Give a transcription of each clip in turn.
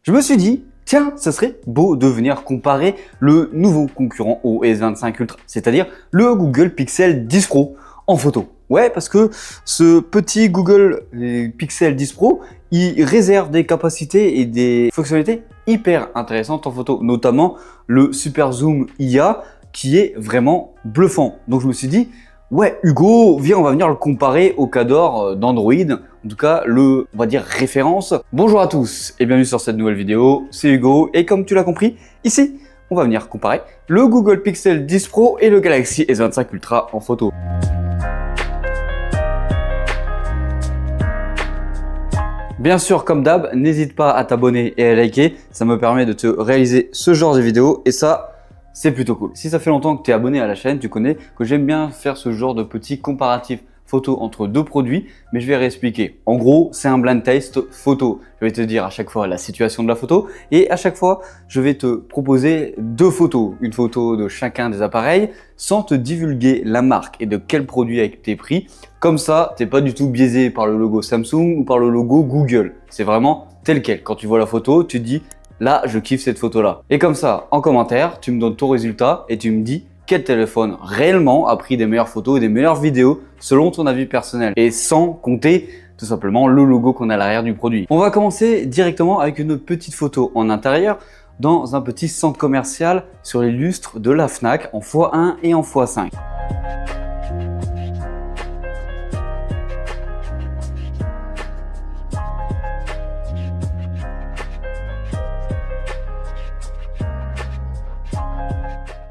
Je me suis dit, tiens, ça serait beau de venir comparer le nouveau concurrent au S25 Ultra, c'est-à-dire le Google Pixel 10 Pro en photo. Ouais, parce que ce petit Google Pixel 10 Pro, il réserve des capacités et des fonctionnalités hyper intéressantes en photo, notamment le Super Zoom IA qui est vraiment bluffant. Donc je me suis dit, ouais, Hugo, viens, on va venir le comparer au Cador d'Android. En tout cas, on va dire référence. Bonjour à tous et bienvenue sur cette nouvelle vidéo. C'est Hugo et comme tu l'as compris, ici, on va venir comparer le Google Pixel 10 Pro et le Galaxy S25 Ultra en photo. Bien sûr, comme d'hab, n'hésite pas à t'abonner et à liker. Ça me permet de te réaliser ce genre de vidéos et ça, c'est plutôt cool. Si ça fait longtemps que tu es abonné à la chaîne, tu connais que j'aime bien faire ce genre de petits comparatifs photo entre deux produits, mais je vais réexpliquer. En gros, c'est un blind test photo. Je vais te dire à chaque fois la situation de la photo et à chaque fois, je vais te proposer deux photos. Une photo de chacun des appareils sans te divulguer la marque et de quel produit a été pris. Comme ça, tu n'es pas du tout biaisé par le logo Samsung ou par le logo Google. C'est vraiment tel quel. Quand tu vois la photo, tu te dis là, je kiffe cette photo-là. Et comme ça, en commentaire, tu me donnes ton résultat et tu me dis quel téléphone réellement a pris des meilleures photos et des meilleures vidéos selon ton avis personnel. Et sans compter tout simplement le logo qu'on a à l'arrière du produit. On va commencer directement avec une petite photo en intérieur dans un petit centre commercial sur les lustres de la Fnac en x1 et en x5.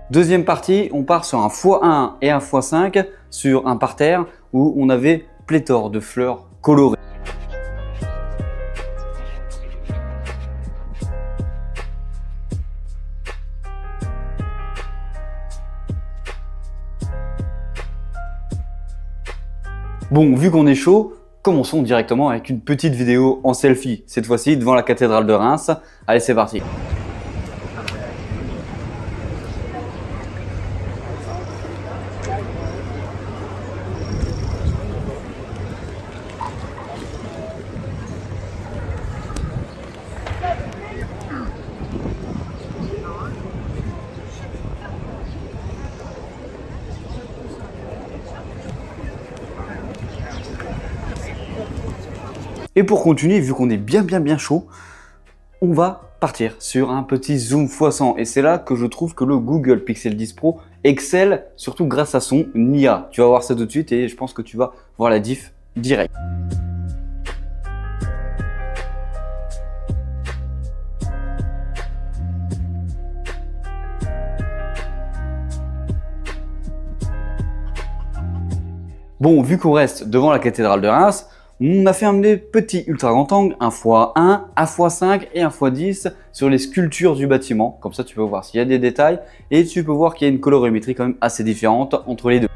Deuxième partie, on part sur un x1 et un x5 sur un parterre où on avait pléthore de fleurs colorées. Bon, vu qu'on est chaud, commençons directement avec une petite vidéo en selfie, cette fois-ci devant la cathédrale de Reims. Allez, c'est parti! Et pour continuer, vu qu'on est bien chaud, on va partir sur un petit zoom x100. Et c'est là que je trouve que le Google Pixel 10 Pro excelle, surtout grâce à son IA. Tu vas voir ça tout de suite et je pense que tu vas voir la diff direct. Bon, vu qu'on reste devant la cathédrale de Reims, on a fait un petit ultra grand angle, un x1, un x5 et un x10 sur les sculptures du bâtiment. Comme ça, tu peux voir s'il y a des détails et tu peux voir qu'il y a une colorimétrie quand même assez différente entre les deux.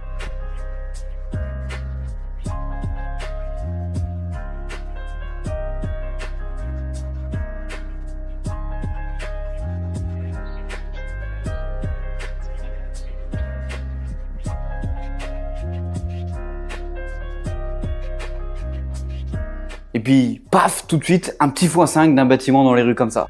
Et puis, paf, tout de suite, un petit x5 d'un bâtiment dans les rues comme ça.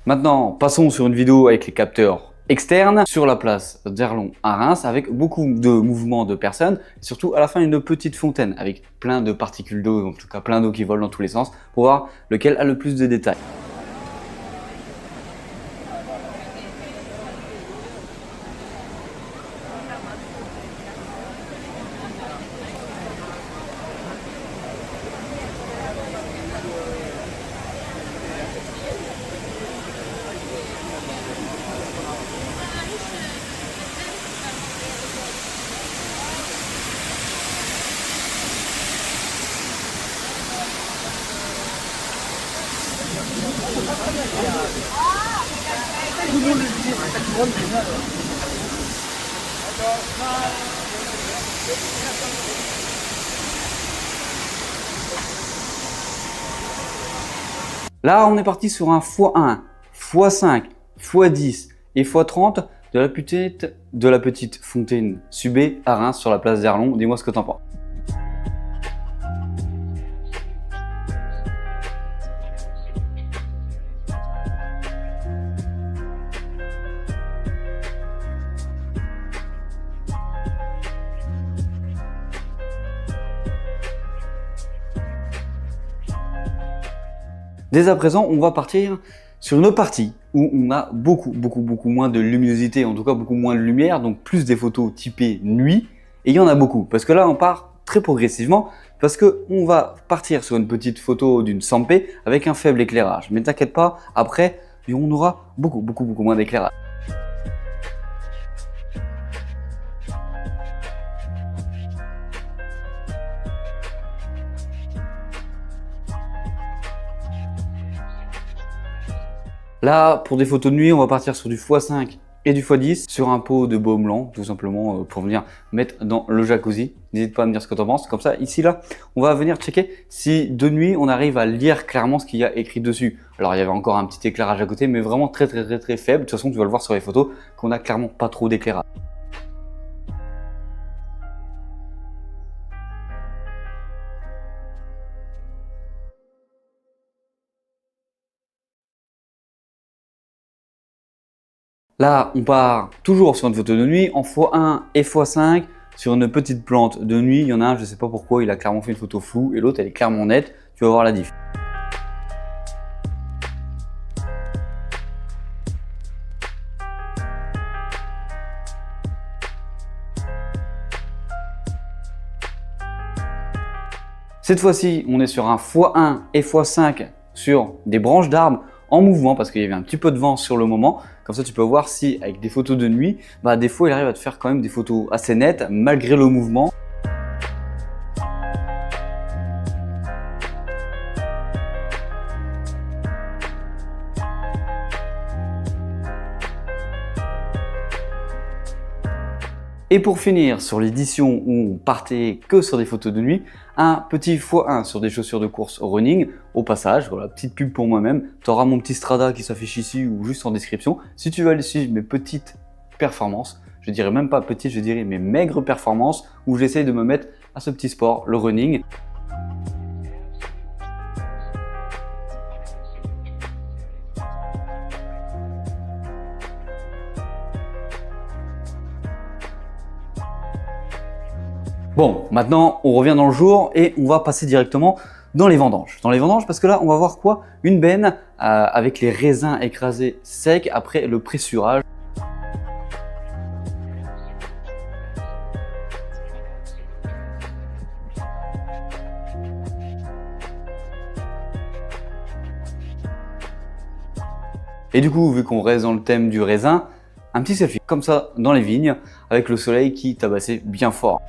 Maintenant, passons sur une vidéo avec les capteurs externes sur la place d'Erlon à Reims avec beaucoup de mouvements de personnes et surtout à la fin une petite fontaine avec plein de particules d'eau, en tout cas plein d'eau qui volent dans tous les sens pour voir lequel a le plus de détails. Là, on est parti sur un x1, x5, x10 et x30 de la petite fontaine Subé à Reims sur la place d'Erlon. Dis-moi ce que t'en penses. Dès à présent, on va partir sur une autre partie où on a beaucoup moins de luminosité, en tout cas beaucoup moins de lumière, donc plus des photos typées nuit. Et il y en a beaucoup, parce que là on part très progressivement, parce qu'on va partir sur une petite photo d'une 100p avec un faible éclairage. Mais t'inquiète pas, après on aura beaucoup moins d'éclairage. Là, pour des photos de nuit, on va partir sur du x5 et du x10 sur un pot de baume blanc, tout simplement pour venir mettre dans le jacuzzi. N'hésite pas à me dire ce que tu en penses. Comme ça, ici, là, on va venir checker si de nuit, on arrive à lire clairement ce qu'il y a écrit dessus. Alors, il y avait encore un petit éclairage à côté, mais vraiment très faible. De toute façon, tu vas le voir sur les photos qu'on a clairement pas trop d'éclairage. Là, on part toujours sur une photo de nuit en x1 et x5 sur une petite plante de nuit. Il y en a un, je ne sais pas pourquoi, il a clairement fait une photo floue et l'autre, elle est clairement nette. Tu vas voir la diff. Cette fois-ci, on est sur un x1 et x5 sur des branches d'arbres en mouvement parce qu'il y avait un petit peu de vent sur le moment. Comme ça, tu peux voir si avec des photos de nuit, des fois, il arrive à te faire quand même des photos assez nettes malgré le mouvement. Et pour finir, sur l'édition où on partait que sur des photos de nuit, un petit x1 sur des chaussures de course running. Au passage, voilà, petite pub pour moi-même. Tu auras mon petit Strada qui s'affiche ici ou juste en description. Si tu veux aller suivre mes petites performances, je dirais même pas petites, je dirais mes maigres performances où j'essaye de me mettre à ce petit sport, le running. Bon, maintenant on revient dans le jour et on va passer directement dans les vendanges. Dans les vendanges parce que là on va voir quoi? Une benne avec les raisins écrasés secs après le pressurage. Et du coup, vu qu'on reste dans le thème du raisin, un petit selfie comme ça dans les vignes avec le soleil qui tabassait bien fort.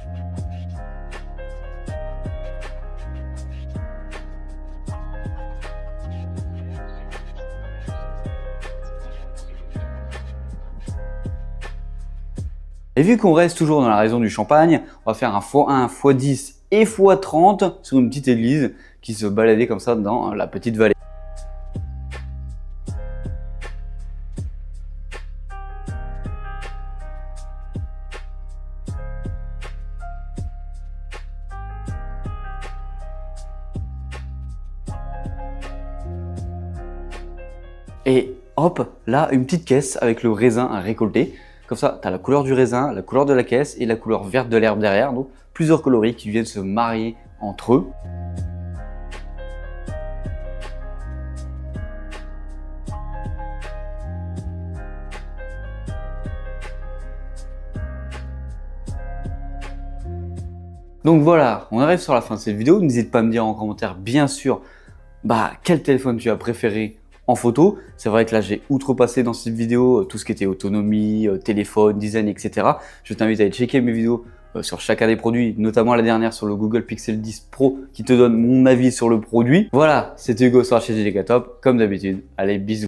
Et vu qu'on reste toujours dans la région du Champagne, on va faire un x1, x10 et x30 sur une petite église qui se baladait comme ça dans la petite vallée. Et hop, là, une petite caisse avec le raisin à récolter. Comme ça, tu as la couleur du raisin, la couleur de la caisse et la couleur verte de l'herbe derrière. Donc, plusieurs coloris qui viennent se marier entre eux. Donc voilà, on arrive sur la fin de cette vidéo. N'hésite pas à me dire en commentaire, bien sûr, quel téléphone tu as préféré en photo. C'est vrai que là, j'ai outrepassé dans cette vidéo tout ce qui était autonomie, téléphone, design, etc. Je t'invite à aller checker mes vidéos sur chacun des produits, notamment la dernière sur le Google Pixel 10 Pro qui te donne mon avis sur le produit. Voilà, c'était Hugo sur la chaîne GK Top, comme d'habitude. Allez, bisous.